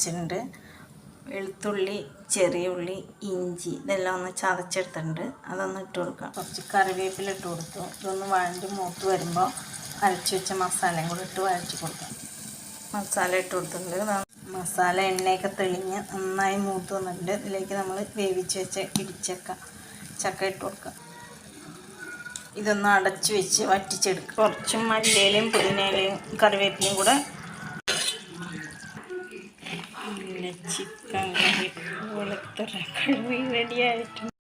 വെച്ചിട്ടുണ്ട്. വെളുത്തുള്ളി, ചെറിയ ഉള്ളി, ഇഞ്ചി ഇതെല്ലാം ഒന്ന് ചതച്ചെടുത്തിട്ടുണ്ട്. അതൊന്ന് ഇട്ട് കൊടുക്കാം. കുറച്ച് കറിവേപ്പില ഇട്ട് കൊടുത്തു. ഇതൊന്ന് വഴണ്ടി മൂത്ത് വരുമ്പോൾ അരച്ച് വെച്ച മസാലയും കൂടി ഇട്ട് വഴറ്റി കൊടുക്കാം. മസാല ഇട്ട് കൊടുത്തിട്ടുണ്ട്. മസാല എണ്ണയൊക്കെ തെളിഞ്ഞ് നന്നായി മൂത്ത് വന്നിട്ടുണ്ട്. ഇതിലേക്ക് നമ്മൾ വേവിച്ച് വെച്ച ചക്ക ഇട്ട് കൊടുക്കാം. ഇതൊന്ന് അടച്ച് വെച്ച് വറ്റിച്ചെടുക്കുക. കുറച്ച് മല്ലിയിലയും പുതിനയിലയും കറിവേപ്പിലയും കൂടെ. ചിക്കൻ കറി വെളുത്തുള്ളി റെഡിയായിട്ടുണ്ട്.